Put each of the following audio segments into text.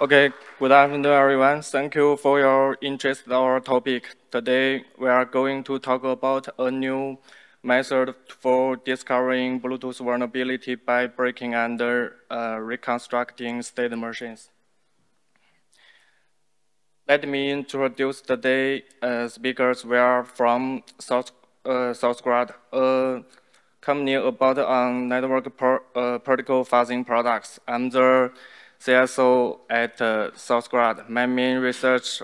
Okay, good afternoon, everyone. Thank you for your interest in our topic. Today, we are going to talk about a new method for discovering Bluetooth vulnerability by breaking and reconstructing state machines. Let me introduce today's speakers. We are from Southgrad, a company about network particle fuzzing products. I'm the CSO at Southgrad. My main research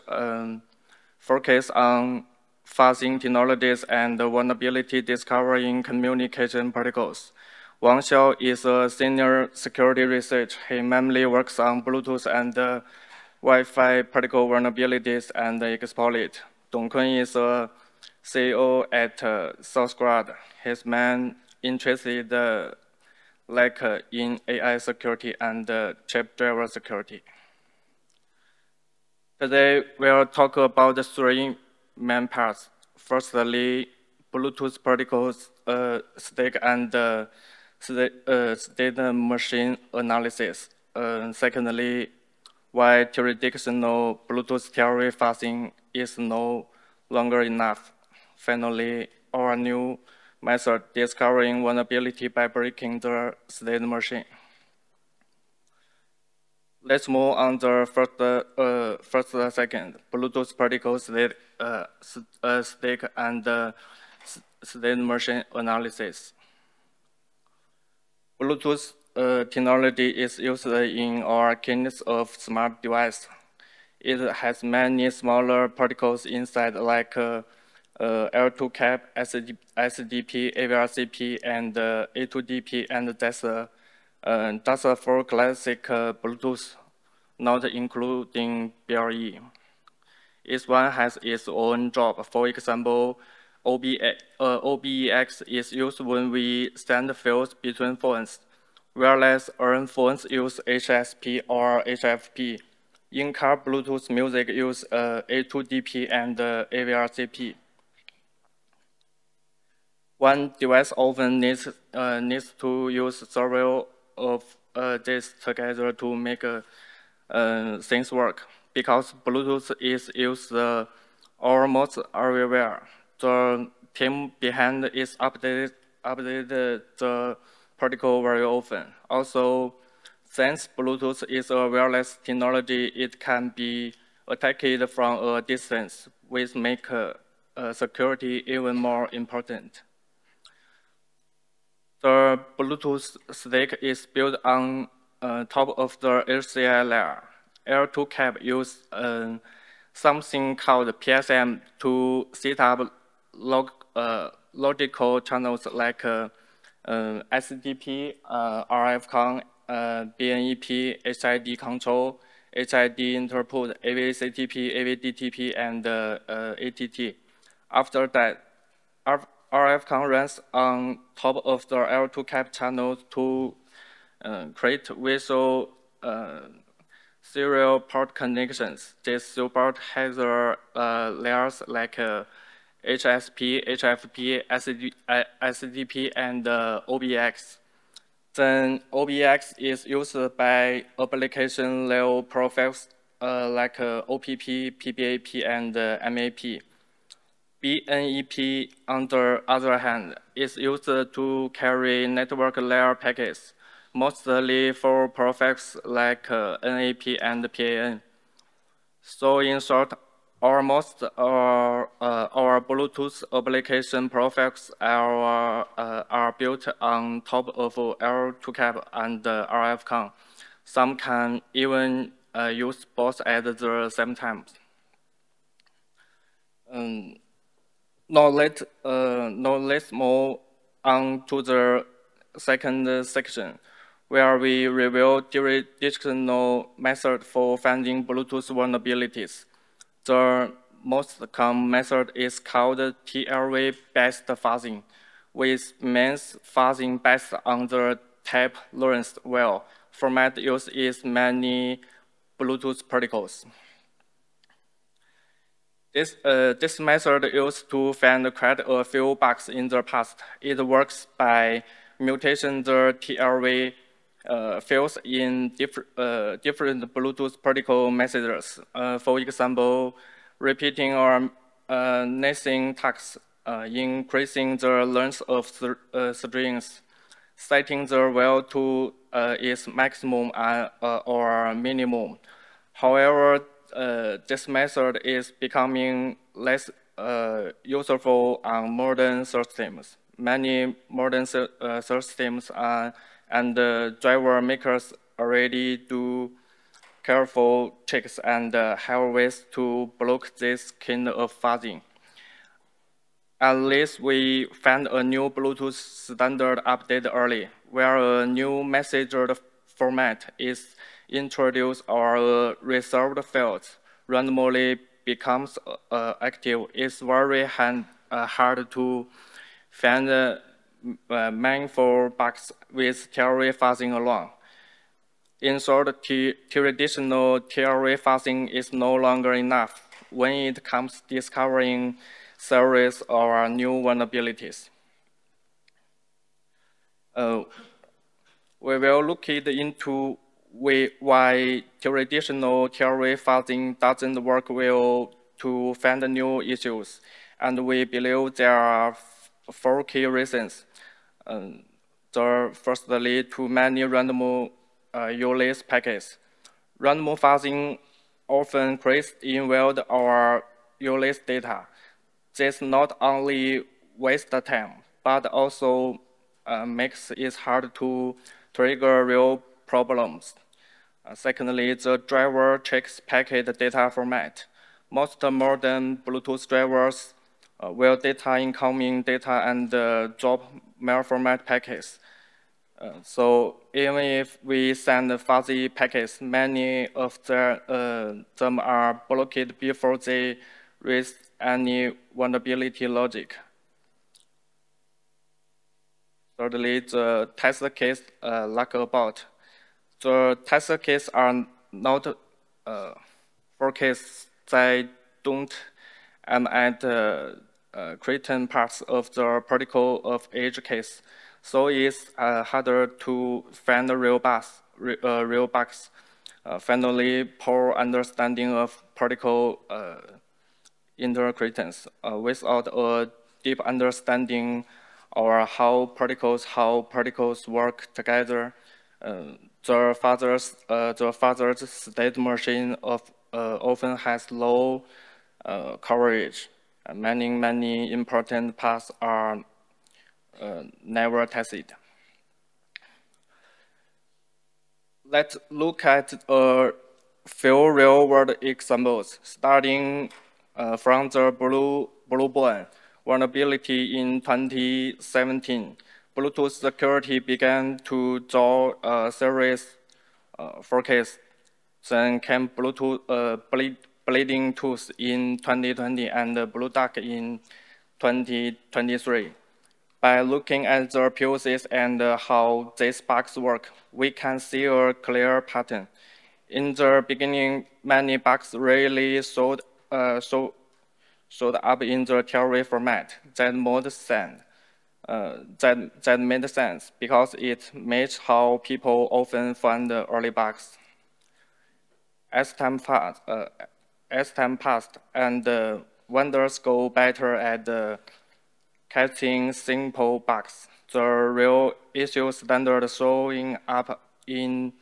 focus on fuzzing technologies and vulnerability discovery in communication protocols. Wang Xiao is a senior security researcher. He mainly works on Bluetooth and Wi-Fi protocol vulnerabilities and exploit. Dongkun is a CEO at Southgrad. His main interest is in AI security and chip driver security. Today, we'll talk about the three main parts. Firstly, Bluetooth protocols stack and state machine analysis. Secondly, why traditional Bluetooth theory fuzzing is no longer enough. Finally, our new method discovering vulnerability by breaking the state machine. Let's move on the first second, Bluetooth protocol stack and state machine analysis. Bluetooth technology is used in our kinds of smart devices. It has many smaller particles inside, like L2 cap, SDP, AVRCP, and A2DP, and that's for classic Bluetooth, not including BLE. Each one has its own job. For example, OBEX is used when we send files between phones, whereas ARM phones use HSP or HFP. In-car Bluetooth music use A2DP and AVRCP. One device often needs to use several of these together to make things work. Because Bluetooth is used almost everywhere, the team behind is updated the protocol very often. Also, since Bluetooth is a wireless technology, it can be attacked from a distance, which makes security even more important. The Bluetooth stack is built on top of the HCI layer. L2 cap use something called PSM to set up logical channels like SDP, RFCON, BNEP, HID control, HID interput, AVCTP, AVDTP, and ATT. After that, RFCON runs on top of the L2 cap channel to create visual serial port connections. This support has layers like HSP, HFP, SDP, and OBX. Then OBX is used by application level profiles like OPP, PBAP, and MAP. BNEP, on the other hand, is used to carry network layer packets, mostly for profiles like NAP and PAN. So in short, almost our Bluetooth application profiles are built on top of L2 cap and RFCON. Some can even use both at the same time. Now let's move on to the second section, where we review traditional method for finding Bluetooth vulnerabilities. The most common method is called TLV-based fuzzing, which means fuzzing based on the type length while format used is many Bluetooth protocols. This method used to find quite a few bugs in the past. It works by mutation the TLV fails in different Bluetooth protocol messages. For example, repeating or nesting tasks, increasing the length of strings, setting the value to its maximum or minimum. However, this method is becoming less useful on modern systems. Many modern systems and driver makers already do careful checks and have ways to block this kind of fuzzing. At least we found a new Bluetooth standard update early, where a new message format is introduced or a reserved field randomly becomes active. It's very hard to find meaningful bugs with theory fuzzing alone. In short, traditional theory fuzzing is no longer enough when it comes to discovering series or new vulnerabilities. We will look into why traditional theory fuzzing doesn't work well to find new issues, and we believe there are 4 key reasons. Firstly, too many random ULIS packets. Random fuzzing often creates invalid or useless data. This not only wastes time, but also makes it hard to trigger real problems. Secondly, the driver checks packet data format. Most modern Bluetooth drivers will data incoming data and drop malformed packets. So even if we send fuzzy packets, many of them are blocked before they reach any vulnerability logic. Thirdly, the test case lack about. The test cases are not forecast. They don't at certain parts of the protocol of each case. So it's harder to find real bugs. Finally, poor understanding of protocol interactions without a deep understanding or how protocols work together. The father's state machine often has low coverage. Many important paths are never tested. Let's look at a few real-world examples, starting from the Bluebone vulnerability in 2017. Bluetooth security began to draw a series forecasts. Then came Bluetooth bleeding tools in 2020 and BlueDuck in 2023. By looking at the POCs and how these bugs work, we can see a clear pattern. In the beginning, many bugs really showed up in the theory format. That made sense because it matched how people often find early bugs. As time passed, and vendors go better at catching simple bugs, the real issue standard showing up in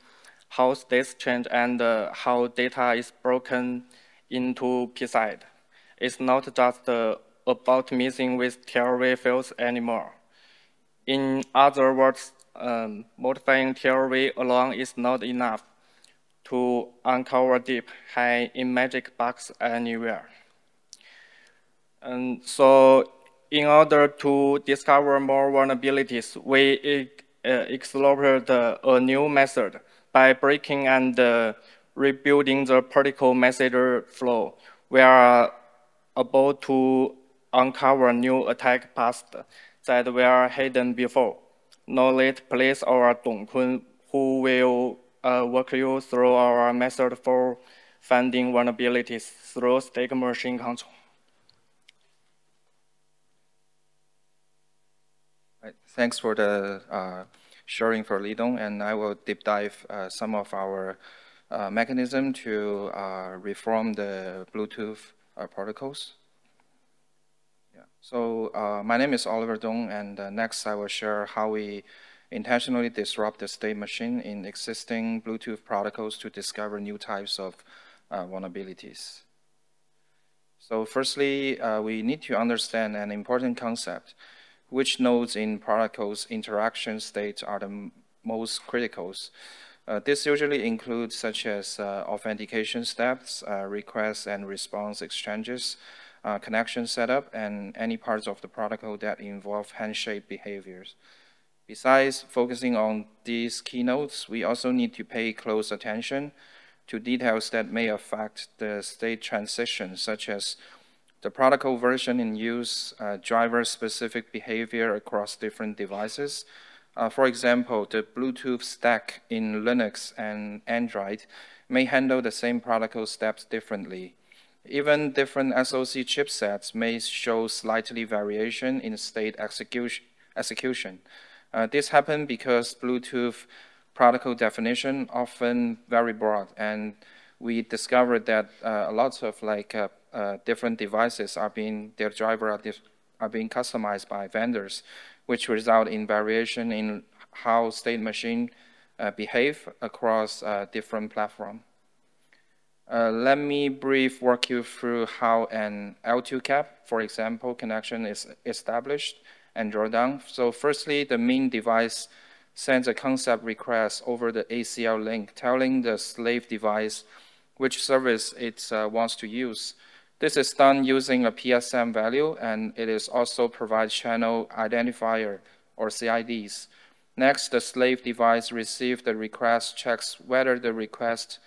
how states change and how data is broken into pieces. It's not just about missing with theory fields anymore. In other words, modifying theory alone is not enough to uncover deep, high magic bugs anywhere. And so in order to discover more vulnerabilities, we explored a new method by breaking and rebuilding the protocol message flow. We are able to uncover new attack paths that were hidden before. Now let's place our Dongkun, who will walk you through our method for finding vulnerabilities through state machine control. Thanks for the sharing for Lidong, and I will deep dive some of our mechanism to reform the Bluetooth protocols. Yeah. So my name is Oliver Dong, and next I will share how we intentionally disrupt the state machine in existing Bluetooth protocols to discover new types of vulnerabilities. So firstly, we need to understand an important concept. Which nodes in protocols interaction state are the most critical? This usually includes such as authentication steps, request and response exchanges, connection setup, and any parts of the protocol that involve handshake behaviors. Besides focusing on these keynotes, we also need to pay close attention to details that may affect the state transition, such as the protocol version in use, driver-specific behavior across different devices. For example, the Bluetooth stack in Linux and Android may handle the same protocol steps differently. Even different SoC chipsets may show slightly variation in state execution. This happens because Bluetooth protocol definition often very broad, and we discovered that a lot of different devices their driver are being customized by vendors, which result in variation in how state machine behave across different platforms. Let me walk you through how an L2 cap, for example, connection is established and drawn down. So firstly, the main device sends a concept request over the ACL link, telling the slave device which service it wants to use. This is done using a PSM value, and it is also provides channel identifier or CIDs. Next, the slave device receives the request, checks whether the request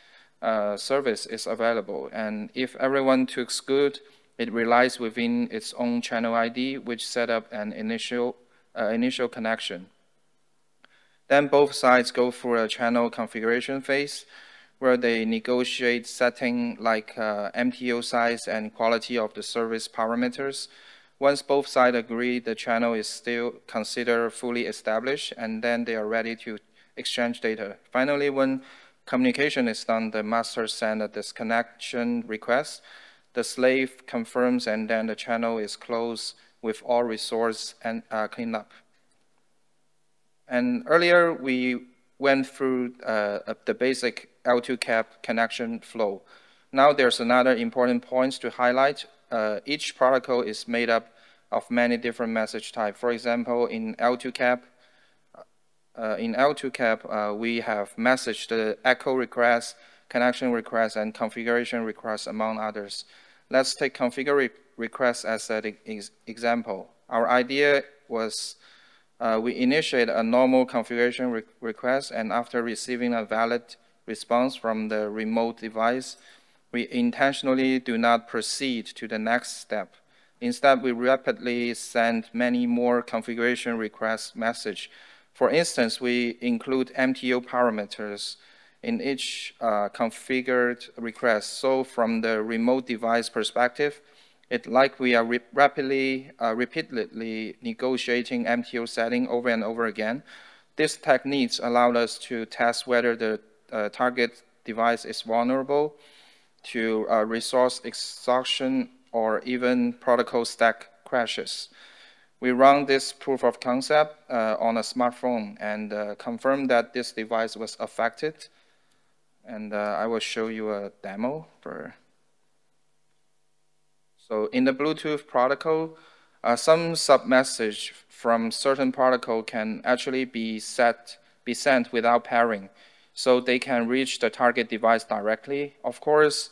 service is available, and if everyone looks good, it relies within its own channel ID, which set up an initial connection. Then both sides go through a channel configuration phase, where they negotiate setting like MTO size and quality of the service parameters. Once both sides agree, the channel is still considered fully established, and then they are ready to exchange data. Finally, when communication is done, the master sends a disconnection request, the slave confirms, and then the channel is closed with all resource and cleanup. And earlier, we went through the basic L2 cap connection flow. Now there's another important point to highlight. Each protocol is made up of many different message types. For example, in L2 cap, we have message, the echo request, connection request, and configuration request, among others. Let's take configure request as an example. Our idea was we initiate a normal configuration request, and after receiving a valid response from the remote device, we intentionally do not proceed to the next step. Instead, we rapidly send many more configuration request message. For instance, we include MTO parameters in each configured request. So from the remote device perspective, it's like we are repeatedly negotiating MTO setting over and over again. These techniques allowed us to test whether the target device is vulnerable to resource exhaustion or even protocol stack crashes. We run this proof of concept on a smartphone and confirm that this device was affected. And I will show you a demo for. So in the Bluetooth protocol, some submessage from certain protocol can actually be sent without pairing, so they can reach the target device directly. Of course,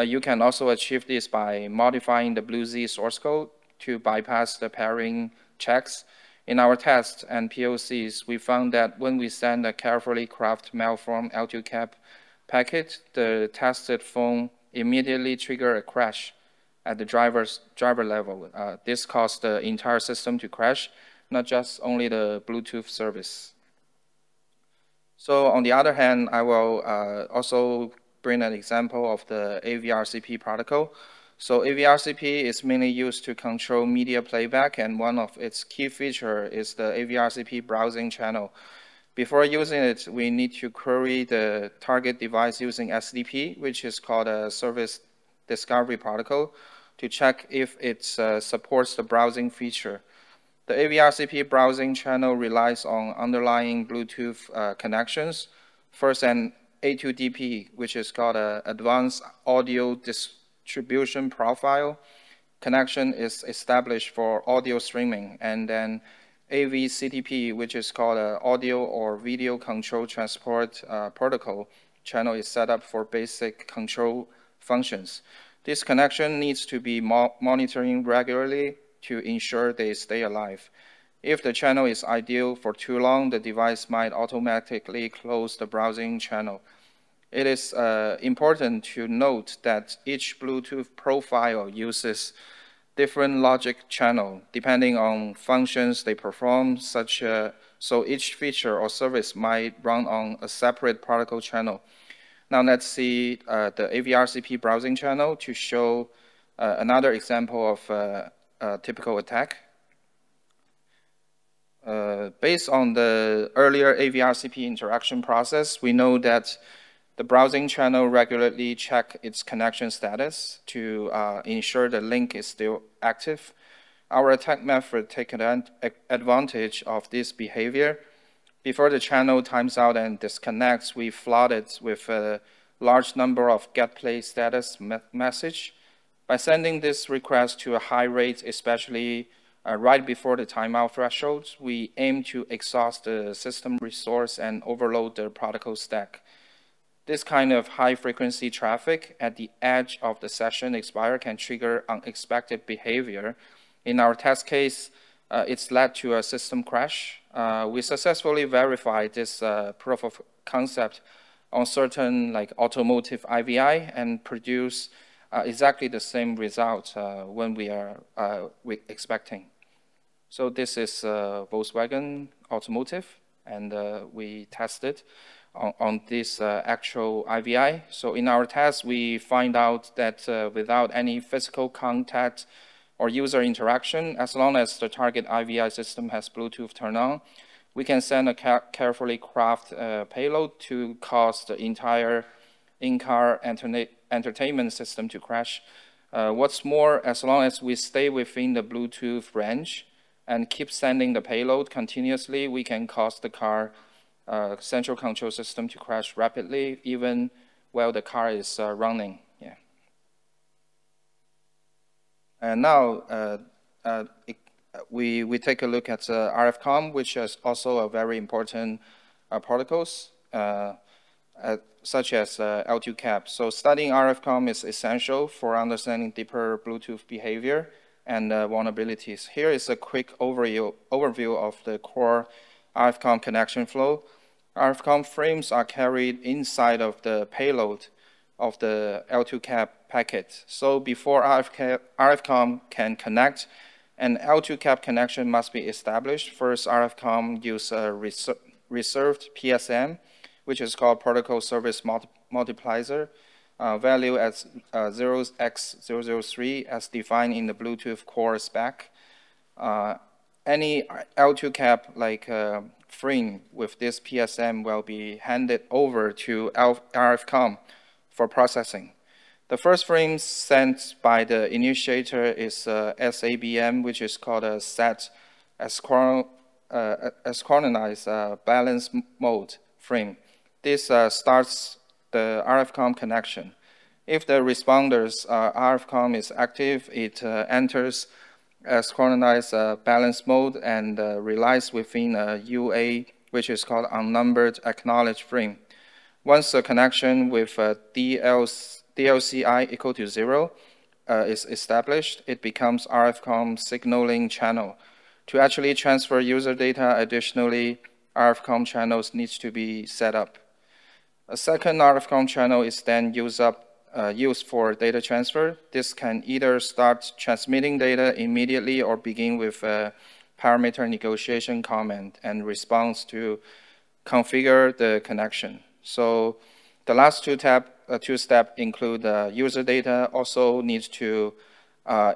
you can also achieve this by modifying the BlueZ source code to bypass the pairing checks. In our tests and POCs, we found that when we send a carefully crafted malformed L2 cap packet, the tested phone immediately triggers a crash at the driver level. This caused the entire system to crash, not just only the Bluetooth service. So on the other hand, I will also bring an example of the AVRCP protocol. So AVRCP is mainly used to control media playback, and one of its key features is the AVRCP browsing channel. Before using it, we need to query the target device using SDP, which is called a service discovery protocol, to check if it supports the browsing feature. The AVRCP browsing channel relies on underlying Bluetooth connections. First, an A2DP, which is called an Advanced Audio Distribution Profile connection, is established for audio streaming, and then AVCTP, which is called an Audio or Video Control Transport Protocol channel, is set up for basic control functions. This connection needs to be monitoring regularly to ensure they stay alive. If the channel is idle for too long, the device might automatically close the browsing channel. It is important to note that each Bluetooth profile uses different logic channel depending on functions they perform, so each feature or service might run on a separate protocol channel. Now let's see the AVRCP browsing channel to show another example of a typical attack. Based on the earlier AVRCP interaction process, we know that the browsing channel regularly checks its connection status to ensure the link is still active. Our attack method takes advantage of this behavior. Before the channel times out and disconnects, we flood it with a large number of get play status message. By sending this request to a high rate, especially right before the timeout threshold, we aim to exhaust the system resource and overload the protocol stack. This kind of high-frequency traffic at the edge of the session expire can trigger unexpected behavior. In our test case, it's led to a system crash. We successfully verified this proof of concept on certain like automotive IVI and produce exactly the same result when we are expecting. So this is Volkswagen Automotive, and we tested on this actual IVI. So in our test, we find out that without any physical contact or user interaction, as long as the target IVI system has Bluetooth turned on, we can send a carefully crafted payload to cause the entire in-car entertainment system to crash. What's more, as long as we stay within the Bluetooth range and keep sending the payload continuously, we can cause the car central control system to crash rapidly, even while the car is running. Yeah. And now we take a look at RFCOM, which is also a very important protocols, such as L2CAP. So studying RFCOM is essential for understanding deeper Bluetooth behavior and vulnerabilities. Here is a quick overview of the core RFCOM connection flow. RFCOM frames are carried inside of the payload of the L2CAP packet. So before RFCOM can connect, an L2CAP connection must be established. First, RFCOM uses a reserved PSM, which is called Protocol Service Multiplier, value as 0x003 as defined in the Bluetooth core spec. Any L2CAP like frame with this PSM will be handed over to RFCOM for processing. The first frame sent by the initiator is SABM, which is called a set asynchronized balance mode frame. This starts the RFCOM connection. If the responders RFCOM is active, it enters asynchronized balance mode and relies within a UA, which is called unnumbered acknowledge frame. Once the connection with DLCI equal to 0 is established, it becomes RFCOM signaling channel. To actually transfer user data, additionally, RFCOM channels needs to be set up. A second RFCOM channel is then used for data transfer. This can either start transmitting data immediately or begin with a parameter negotiation comment and response to configure the connection. So the last two steps include user data also needs to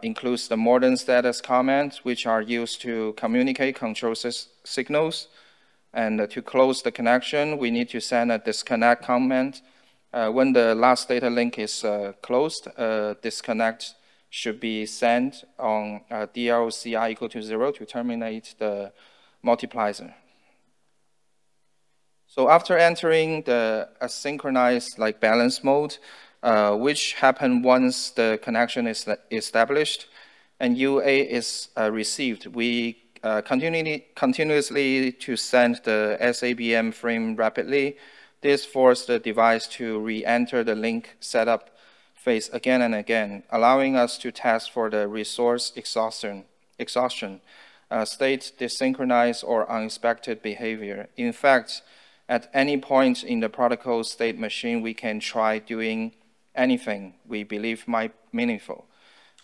include the modern status comments, which are used to communicate control signals. And to close the connection, we need to send a disconnect comment. When the last data link is closed, disconnect should be sent on DLCI equal to 0 to terminate the multiplier. So after entering the asynchronous balance mode, which happen once the connection is established and UA is received, we continuously to send the SABM frame rapidly. This forces the device to re-enter the link setup phase again and again, allowing us to test for the resource exhaustion, state desynchronized or unexpected behavior. In fact, at any point in the protocol state machine, we can try doing anything we believe might be meaningful.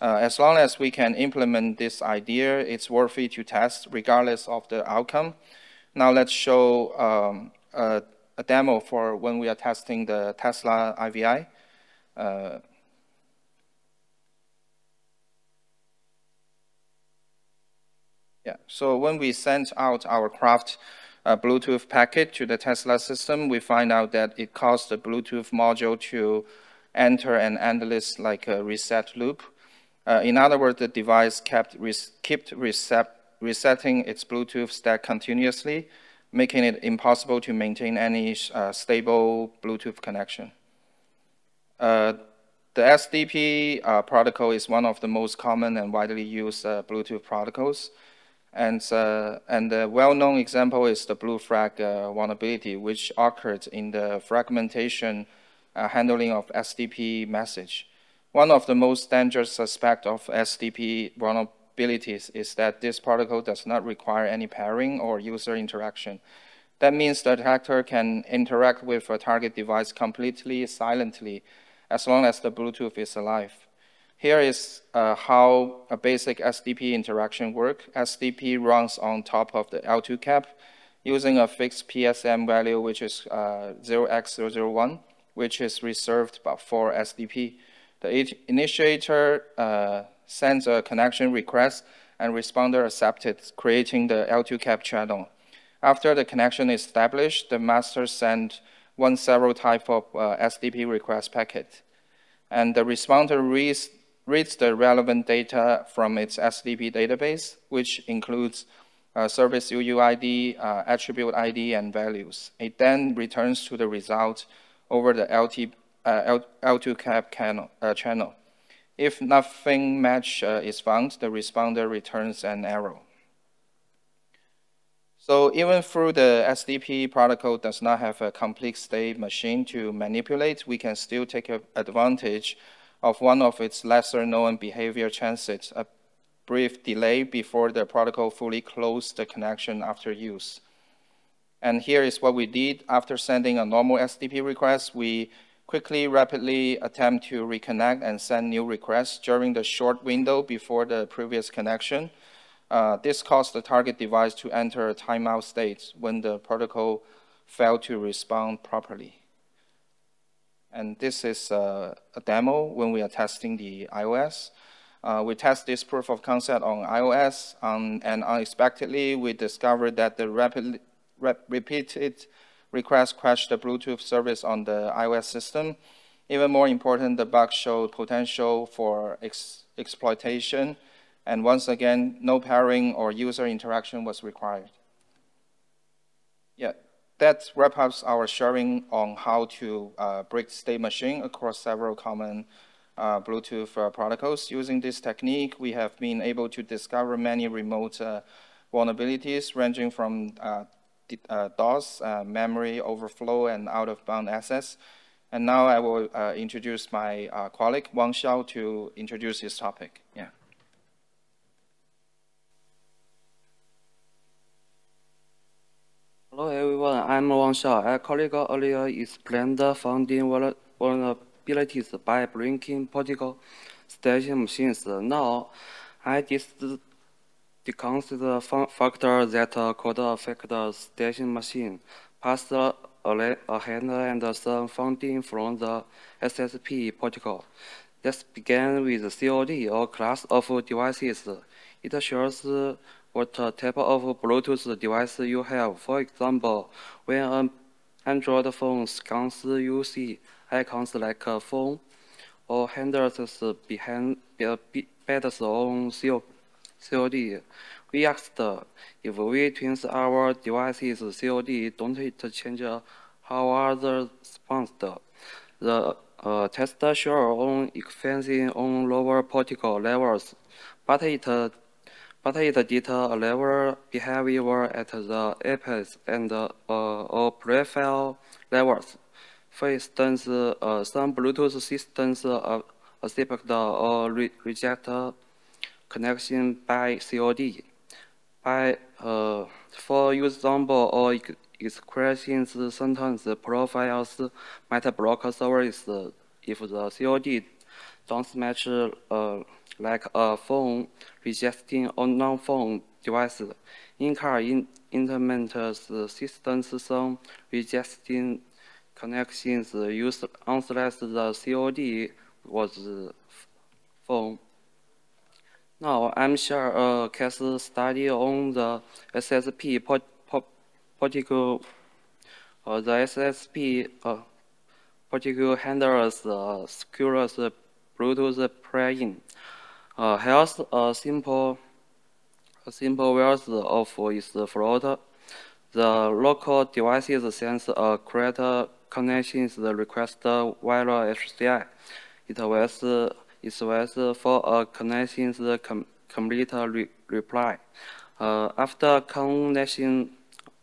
As long as we can implement this idea, it's worthy to test regardless of the outcome. Now let's show a demo for when we are testing the Tesla IVI. So when we sent out our craft Bluetooth packet to the Tesla system, we find out that it caused the Bluetooth module to enter an endless reset loop. In other words, the device kept resetting its Bluetooth stack continuously, making it impossible to maintain any stable Bluetooth connection. The SDP protocol is one of the most common and widely used Bluetooth protocols. And the well-known example is the blue flag vulnerability, which occurred in the fragmentation handling of SDP message. One of the most dangerous aspects of SDP vulnerabilities is that this protocol does not require any pairing or user interaction. That means the attacker can interact with a target device completely silently as long as the Bluetooth is alive. Here is how a basic SDP interaction works. SDP runs on top of the L2 cap using a fixed PSM value, which is 0x001, which is reserved for SDP. The initiator sends a connection request and responder accepted, creating the L2 cap channel. After the connection is established, the master sends one several type of SDP request packet. And the responder reads the relevant data from its SDP database, which includes service UUID, attribute ID, and values. It then returns to the result over the L2 cap channel. If nothing match is found, the responder returns an error. So even though the SDP protocol does not have a complete state machine to manipulate, we can still take advantage of one of its lesser known behavior chances, a brief delay before the protocol fully closed the connection after use. And here is what we did. After sending a normal SDP request, we rapidly attempt to reconnect and send new requests during the short window before the previous connection. This caused the target device to enter a timeout state when the protocol failed to respond properly. And this is a demo when we are testing the iOS. We test this proof of concept on iOS, and unexpectedly, we discovered that the repeated requests crashed the Bluetooth service on the iOS system. Even more important, the bug showed potential for exploitation, and once again, no pairing or user interaction was required. That wraps up our sharing on how to break state machine across several common Bluetooth protocols. Using this technique, we have been able to discover many remote vulnerabilities ranging from DOS, memory overflow, and out-of-bound access. And now I will introduce my colleague, Wang Xiao, to introduce his topic. Hello everyone, I'm Wang Xiao. A colleague earlier explained the founding vulnerabilities by breaking protocol station machines. Now, I discuss the factors that could affect the station machine, pass ahead and some founding from the SSP protocol. Let's begin with COD, or class of devices. It shows what type of Bluetooth device you have. For example, when an Android phone scans UC icons like a phone or handles behind bets on COD, we asked if we twins our devices COD, don't it change how others respond? The test show on expansion on lower particle levels, but it did a level behavior at the apex and peripheral levels. For instance, some Bluetooth systems accept or reject connection by COD. For example, or expressions sentence profiles might block service if the COD don't match like a phone rejecting a non-phone device. In-car interment systems some rejecting connections used unless the COD was phone. Now, I'm sure a case study on the SSP particle, the SSP particle handles secures Bluetooth plugin. Here's a simple version of its float. The local devices sends a create connections request via HCI. It waits for a connections complete reply. After connection,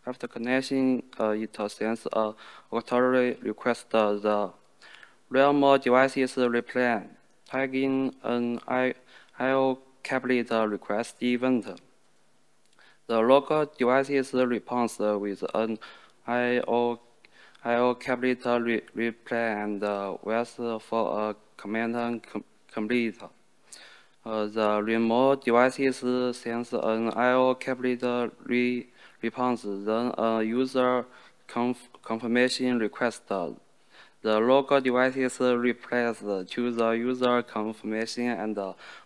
it sends a authority request. The realm devices reply, tagging an IO caplet request event. The local devices responds with an IO caplet reply and waits for a command complete. The remote devices sends an IO caplet response, then a user confirmation request. The local devices replies to the user confirmation and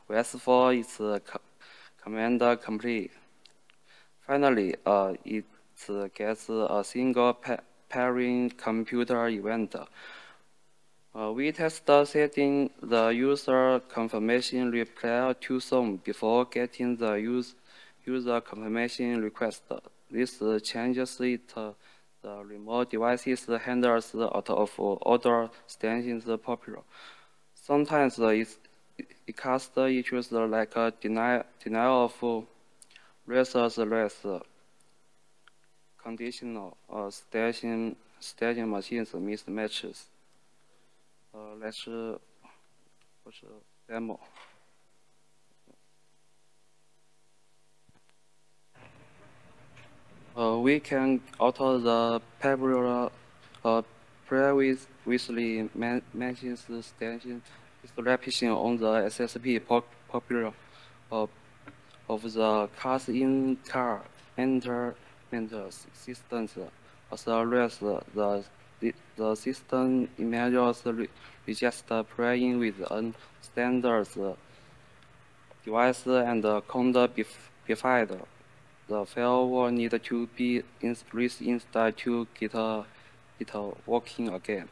waits for its command complete. Finally, it gets a single pairing computer event. We test setting the user confirmation reply to some before getting the user confirmation request. This changes it. The remote devices handles out of order stations popular. Sometimes it casts issues like denial of resource less conditional staging machines mismatches. Let's watch a demo. We can alter the popular previously mentioned station distribution on the SSP popular of the cars in car entertainment systems. As a result, the system immediately rejects playing with a standard device and can't be defined. The file will need to be reinstalled to get it working again.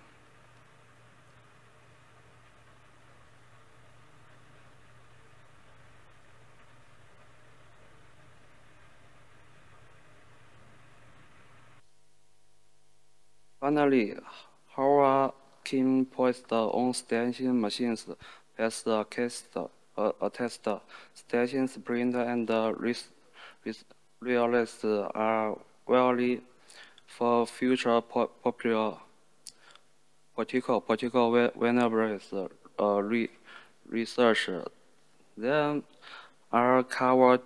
Finally, Howard Kim poised on station machines as a test. Station sprint and realists are valid for future particular vulnerabilities research. Then are covered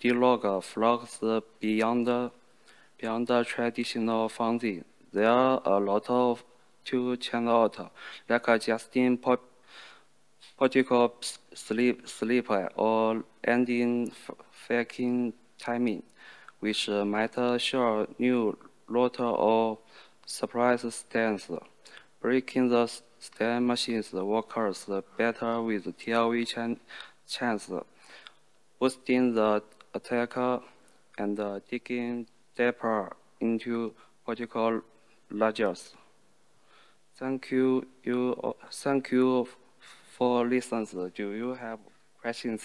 delog flags beyond traditional funding. There are a lot of to channel out, like adjusting particle sleep or ending faking timing, which might show new rotor or surprise stance. Breaking the stand machines works better with TLV chance, boosting the attack and digging deeper into political ledgers. Thank you for listening. Do you have questions?